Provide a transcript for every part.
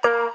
Hello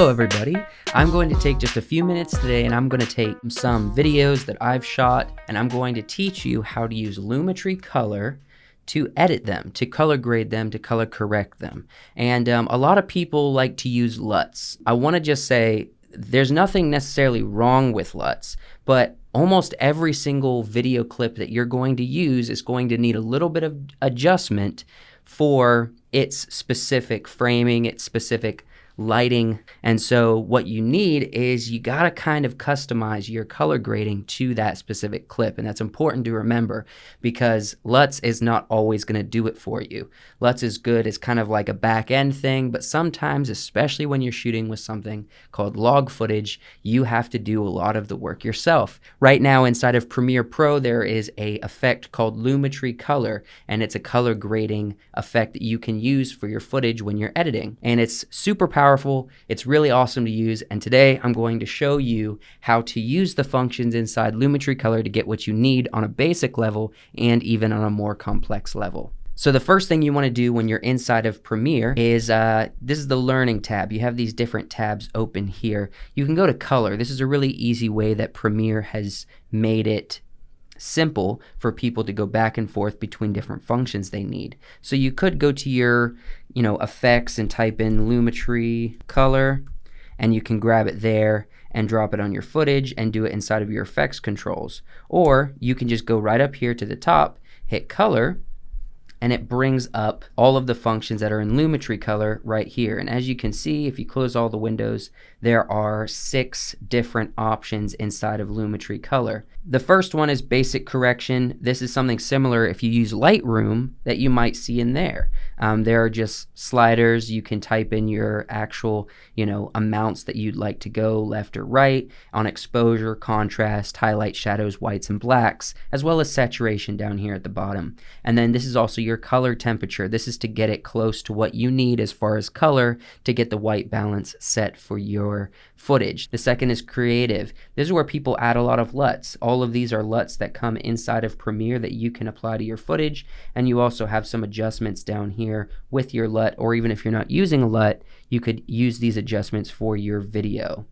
everybody, I'm going to take just a few minutes today and I'm going to take some videos that I've shot and I'm going to teach you how to use Lumetri Color to edit them, to color grade them, to color correct them. And a lot of people like to use LUTs. I want to just say there's nothing necessarily wrong with LUTs, but almost every single video clip that you're going to use is going to need a little bit of adjustment for its specific framing, its specific lighting. And so what you need is you got to kind of customize your color grading to that specific clip. And that's important to remember because LUTs is not always going to do it for you. LUTs is good as kind of like a back end thing, but sometimes, especially when you're shooting with something called log footage, you have to do a lot of the work yourself. Right now inside of Premiere Pro, there is a effect called Lumetri Color, and it's a color grading effect that you can use for your footage when you're editing. And it's super powerful. It's really awesome to use, and today I'm going to show you how to use the functions inside Lumetri Color to get what you need on a basic level and even on a more complex level. So the first thing you want to do when you're inside of Premiere is, this is the Learning tab. You have these different tabs open here. You can go to Color. This is a really easy way that Premiere has made it simple for people to go back and forth between different functions they need. So you could go to your, effects and type in Lumetri Color, and you can grab it there and drop it on your footage and do it inside of your effects controls. Or you can just go right up here to the top, hit Color, and it brings up all of the functions that are in Lumetri Color right here. And as you can see, if you close all the windows, there are 6 different options inside of Lumetri Color. The first one is basic correction. This is something similar if you use Lightroom that you might see in there. There are just sliders. You can type in your actual, amounts that you'd like to go left or right on exposure, contrast, highlight, shadows, whites, and blacks, as well as saturation down here at the bottom. And then this is also your color temperature. This is to get it close to what you need as far as color to get the white balance set for your footage. The second is creative. This is where people add a lot of LUTs. All of these are LUTs that come inside of Premiere that you can apply to your footage, and you also have some adjustments down here with your LUT, or even if you're not using a LUT, you could use these adjustments for your video.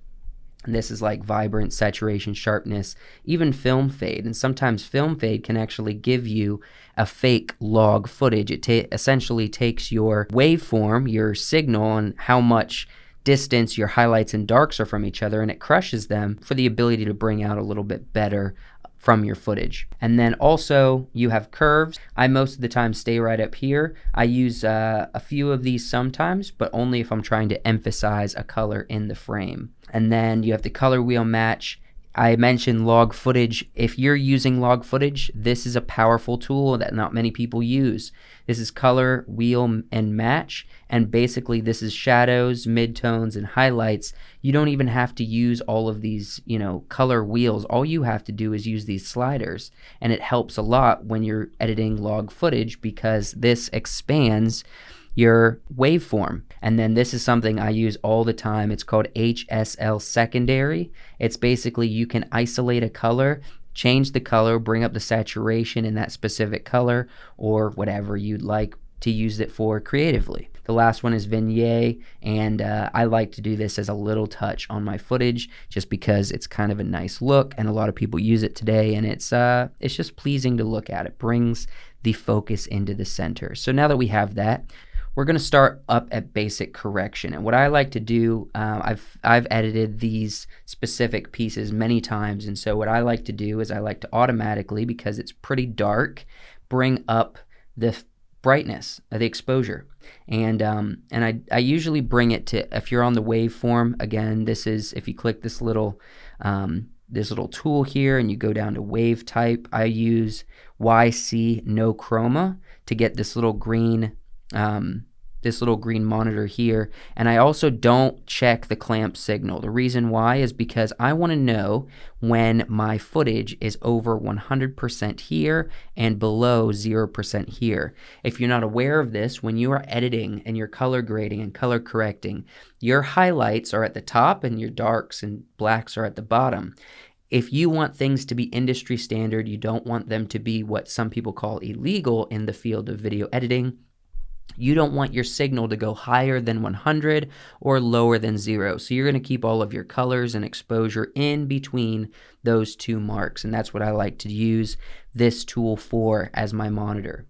And this is like vibrant, saturation, sharpness, even film fade. And sometimes film fade can actually give you a fake log footage. It essentially takes your waveform, your signal, and how much distance your highlights and darks are from each other, and it crushes them for the ability to bring out a little bit better from your footage. And then also you have curves. I most of the time stay right up here. I use a few of these sometimes, but only if I'm trying to emphasize a color in the frame. And then you have the color wheel match. I mentioned log footage. If you're using log footage, this is a powerful tool that not many people use. This is color, wheel, and match, and basically this is shadows, midtones, and highlights. You don't even have to use all of these, color wheels. All you have to do is use these sliders, and it helps a lot when you're editing log footage because this expands your waveform. And then this is something I use all the time. It's called HSL secondary. It's basically you can isolate a color, change the color, bring up the saturation in that specific color, or whatever you'd like to use it for creatively. The last one is vignette, and I like to do this as a little touch on my footage just because it's kind of a nice look, and a lot of people use it today, and it's just pleasing to look at. It brings the focus into the center. So now that we have that, we're going to start up at basic correction. And what I like to do, I've edited these specific pieces many times, and so what I like to do is I like to automatically, because it's pretty dark, bring up the brightness of the exposure. And I usually bring it to, if you're on the waveform, again, this is, if you click this little tool here and you go down to wave type, I use YC no chroma to get this little green monitor here, and I also don't check the clamp signal. The reason why is because I want to know when my footage is over 100% here and below 0% here. If you're not aware of this, when you are editing and you're color grading and color correcting, your highlights are at the top and your darks and blacks are at the bottom. If you want things to be industry standard, you don't want them to be what some people call illegal in the field of video editing. You don't want your signal to go higher than 100 or lower than 0. So you're going to keep all of your colors and exposure in between those two marks. And that's what I like to use this tool for as my monitor.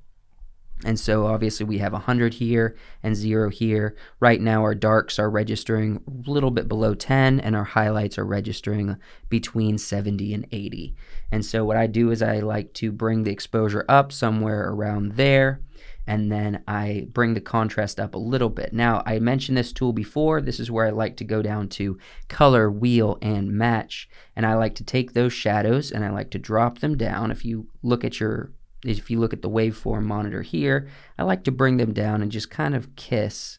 And so obviously we have 100 here and 0 here. Right now our darks are registering a little bit below 10 and our highlights are registering between 70 and 80. And so what I do is I like to bring the exposure up somewhere around there, and then I bring the contrast up a little bit. Now, I mentioned this tool before. This is where I like to go down to color, wheel, and match. And I like to take those shadows and I like to drop them down. If you look at the waveform monitor here, I like to bring them down and just kind of kiss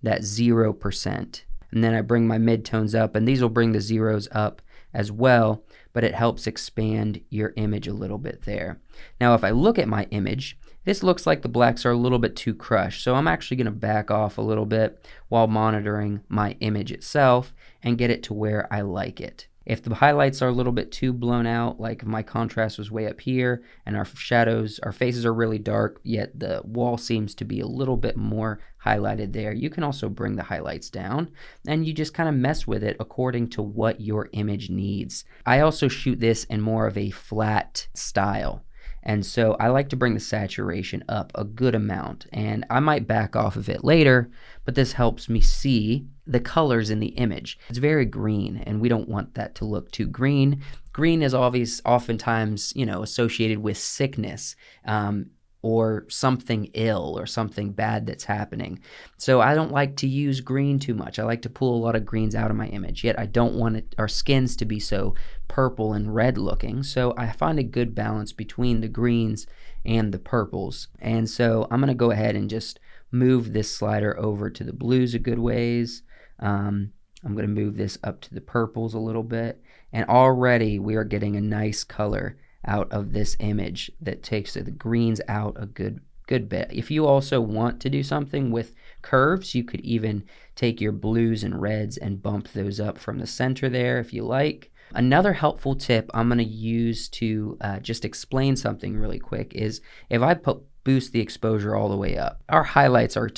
that 0%. And then I bring my midtones up, and these will bring the zeros up as well, but it helps expand your image a little bit there. Now, if I look at my image, this looks like the blacks are a little bit too crushed, so I'm actually going to back off a little bit while monitoring my image itself and get it to where I like it. If the highlights are a little bit too blown out, like if my contrast was way up here and our faces are really dark, yet the wall seems to be a little bit more highlighted there, you can also bring the highlights down and you just kind of mess with it according to what your image needs. I also shoot this in more of a flat style. And so I like to bring the saturation up a good amount, and I might back off of it later, but this helps me see the colors in the image. It's very green, and we don't want that to look too green. Green is oftentimes, associated with sickness, or something ill or something bad that's happening. So I don't like to use green too much. I like to pull a lot of greens out of my image, yet I don't want our skins to be so purple and red looking. So I find a good balance between the greens and the purples. And so I'm gonna go ahead and just move this slider over to the blues a good ways. I'm gonna move this up to the purples a little bit. And already we are getting a nice color out of this image that takes the greens out a good bit. If you also want to do something with curves, you could even take your blues and reds and bump those up from the center there if you like. Another helpful tip I'm going to use to just explain something really quick is if I boost the exposure all the way up, our highlights are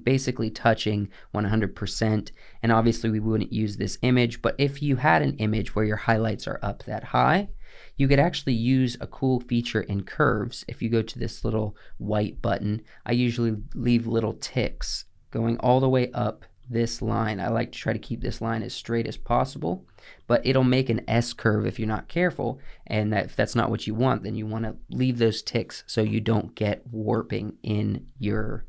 basically touching 100%, and obviously we wouldn't use this image, but if you had an image where your highlights are up that high, you could actually use a cool feature in curves. If you go to this little white button, I usually leave little ticks going all the way up this line. I like to try to keep this line as straight as possible, but it'll make an S curve if you're not careful, and if that's not what you want, then you want to leave those ticks so you don't get warping in your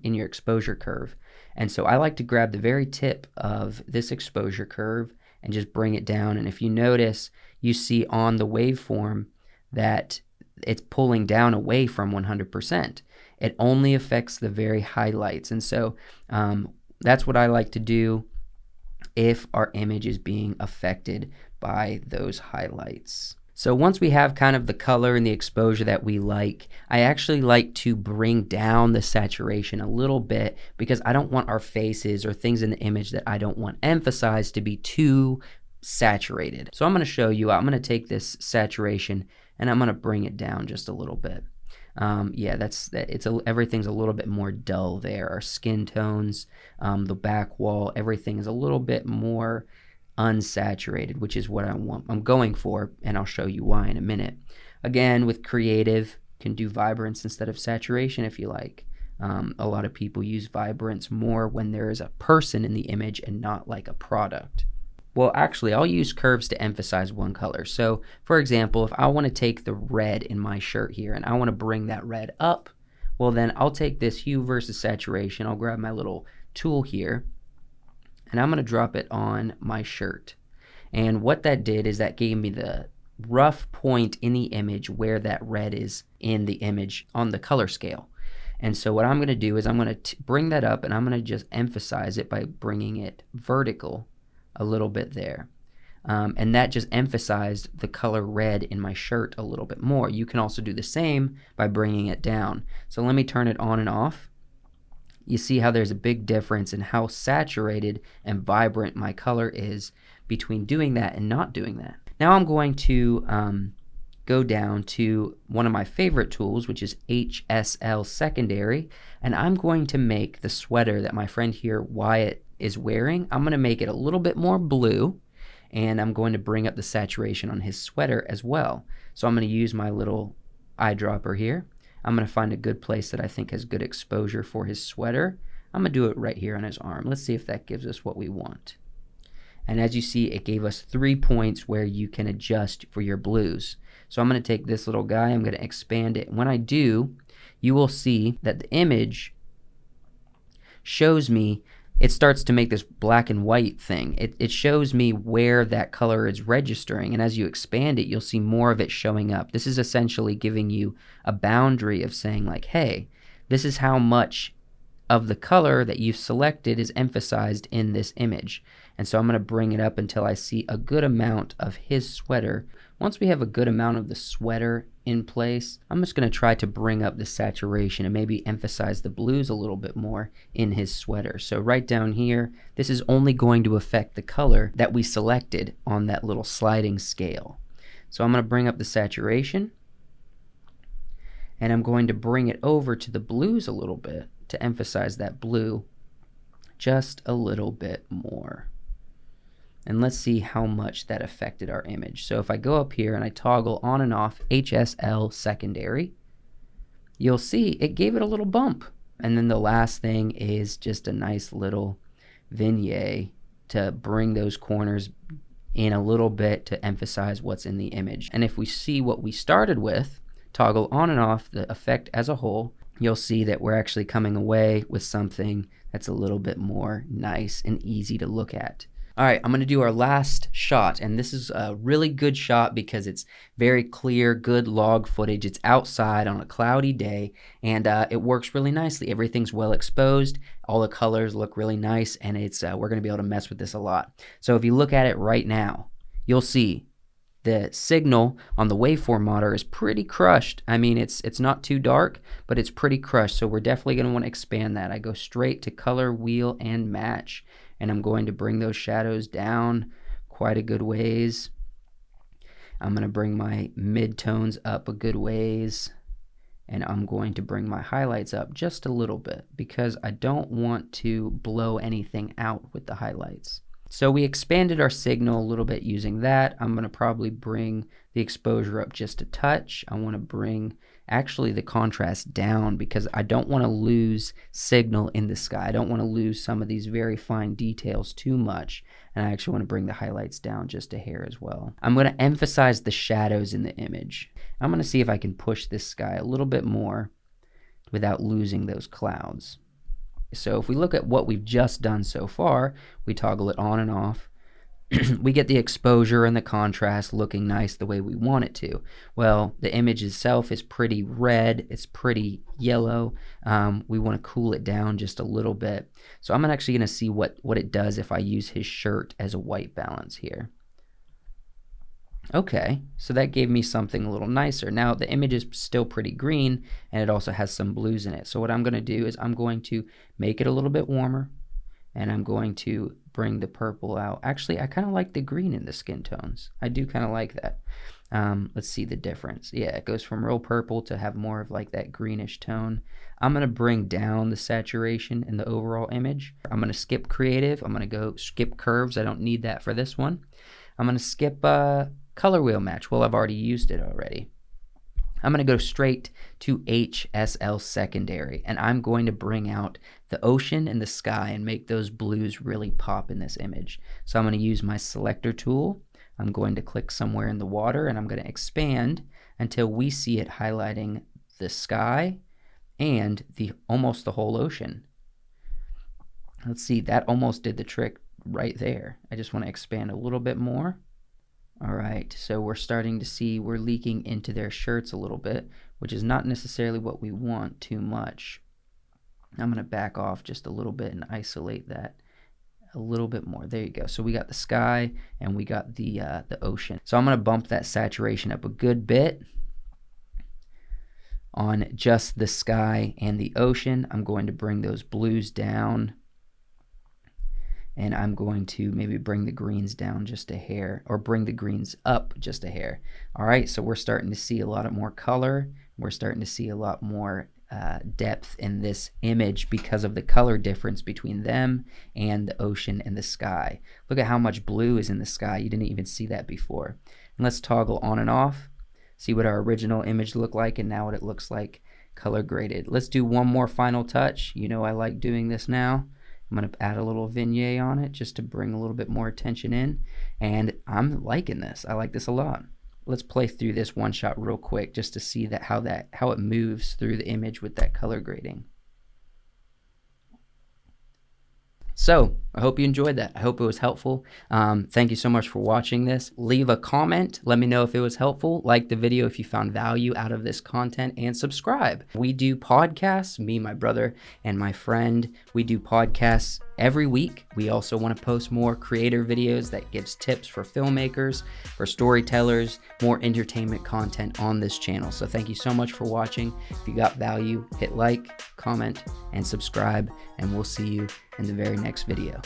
exposure curve. And so I like to grab the very tip of this exposure curve and just bring it down, and if you notice, you see on the waveform that it's pulling down away from 100%. It only affects the very highlights, and so that's what I like to do if our image is being affected by those highlights. So once we have kind of the color and the exposure that we like, I actually like to bring down the saturation a little bit because I don't want our faces or things in the image that I don't want emphasized to be too saturated. So I'm going to show you, I'm going to take this saturation and I'm going to bring it down just a little bit. Everything's a little bit more dull there. Our skin tones, the back wall, everything is a little bit more unsaturated, which is what I'm going for, and I'll show you why in a minute. Again, with creative, you can do vibrance instead of saturation if you like. A lot of people use vibrance more when there is a person in the image and not like a product. Well, actually, I'll use curves to emphasize one color. So, for example, if I want to take the red in my shirt here and I want to bring that red up, well then I'll take this hue versus saturation, I'll grab my little tool here, and I'm going to drop it on my shirt. And what that did is that gave me the rough point in the image where that red is in the image on the color scale. And so what I'm going to do is I'm going to bring that up and I'm going to just emphasize it by bringing it vertical a little bit there. And that just emphasized the color red in my shirt a little bit more. You can also do the same by bringing it down. So let me turn it on and off. You see how there's a big difference in how saturated and vibrant my color is between doing that and not doing that. Now I'm going to go down to one of my favorite tools, which is HSL secondary, and I'm going to make the sweater that my friend here, Wyatt, is wearing. I'm going to make it a little bit more blue, and I'm going to bring up the saturation on his sweater as well. So I'm going to use my little eyedropper here. I'm going to find a good place that I think has good exposure for his sweater. I'm going to do it right here on his arm. Let's see if that gives us what we want. And as you see, it gave us 3 points where you can adjust for your blues. So I'm going to take this little guy, I'm going to expand it. When I do, you will see that the image shows me, it starts to make this black and white thing. It shows me where that color is registering, and as you expand it, you'll see more of it showing up. This is essentially giving you a boundary of saying like, hey, this is how much of the color that you've selected is emphasized in this image. And so I'm going to bring it up until I see a good amount of his sweater. Once we have a good amount of the sweater in place, I'm just going to try to bring up the saturation and maybe emphasize the blues a little bit more in his sweater. So right down here, this is only going to affect the color that we selected on that little sliding scale. So I'm going to bring up the saturation, and I'm going to bring it over to the blues a little bit to emphasize that blue just a little bit more. And let's see how much that affected our image. So if I go up here and I toggle on and off HSL secondary, you'll see it gave it a little bump. And then the last thing is just a nice little vignette to bring those corners in a little bit to emphasize what's in the image. And if we see what we started with, toggle on and off the effect as a whole, you'll see that we're actually coming away with something that's a little bit more nice and easy to look at. All right, I'm going to do our last shot, and this is a really good shot because it's very clear, good log footage. It's outside on a cloudy day, and it works really nicely. Everything's well exposed. All the colors look really nice, and it's we're going to be able to mess with this a lot. So if you look at it right now, you'll see the signal on the waveform monitor is pretty crushed. I mean, it's not too dark, but it's pretty crushed, so we're definitely going to want to expand that. I go straight to color, wheel, and match. And I'm going to bring those shadows down quite a good ways. I'm going to bring my midtones up a good ways. And I'm going to bring my highlights up just a little bit because I don't want to blow anything out with the highlights. So we expanded our signal a little bit using that. I'm going to probably bring the exposure up just a touch. I want to bring actually the contrast down because I don't want to lose signal in the sky. I don't want to lose some of these very fine details too much. And I actually want to bring the highlights down just a hair as well. I'm going to emphasize the shadows in the image. I'm going to see if I can push this sky a little bit more without losing those clouds. So if we look at what we've just done so far, we toggle it on and off. We get the exposure and the contrast looking nice the way we want it to. Well, the image itself is pretty red, it's pretty yellow. We want to cool it down just a little bit. So I'm actually going to see what it does if I use his shirt as a white balance here. Okay, so that gave me something a little nicer. Now the image is still pretty green and it also has some blues in it. So what I'm going to do is I'm going to make it a little bit warmer and I'm going to bring the purple out. Actually, I kind of like the green in the skin tones. I do kind of like that. Let's see the difference. Yeah, it goes from real purple to have more of like that greenish tone. I'm going to bring down the saturation in the overall image. I'm going to skip creative. I'm going to go skip curves. I don't need that for this one. I'm going to skip color wheel match. Well, I've already used it already. I'm going to go straight to HSL secondary, and I'm going to bring out the ocean and the sky and make those blues really pop in this image. So I'm going to use my selector tool. I'm going to click somewhere in the water, and I'm going to expand until we see it highlighting the sky and almost the whole ocean. Let's see, that almost did the trick right there. I just want to expand a little bit more. All right, so we're starting to see we're leaking into their shirts a little bit, which is not necessarily what we want too much. I'm going to back off just a little bit and isolate that a little bit more. There you go. So we got the sky and we got the ocean. So I'm going to bump that saturation up a good bit on just the sky and the ocean. I'm going to bring those blues down. and I'm going to maybe bring the greens down just a hair, or bring the greens up just a hair. All right, so we're starting to see a lot more color. We're starting to see a lot more depth in this image because of the color difference between them and the ocean and the sky. Look at how much blue is in the sky. You didn't even see that before. And let's toggle on and off, see what our original image looked like and now what it looks like color graded. Let's do one more final touch. You know I like doing this now. I'm going to add a little vignette on it just to bring a little bit more attention in, and I'm liking this. I like this a lot. Let's play through this one shot real quick just to see how it moves through the image with that color grading. So I hope you enjoyed that. I hope it was helpful. Thank you so much for watching this. Leave a comment. Let me know if it was helpful. Like the video if you found value out of this content, and subscribe. We do podcasts, me, my brother, and my friend. We do podcasts every week. We also want to post more creator videos that gives tips for filmmakers, for storytellers, more entertainment content on this channel. So thank you so much for watching. If you got value, hit like, comment, and subscribe, and we'll see you in the very next video.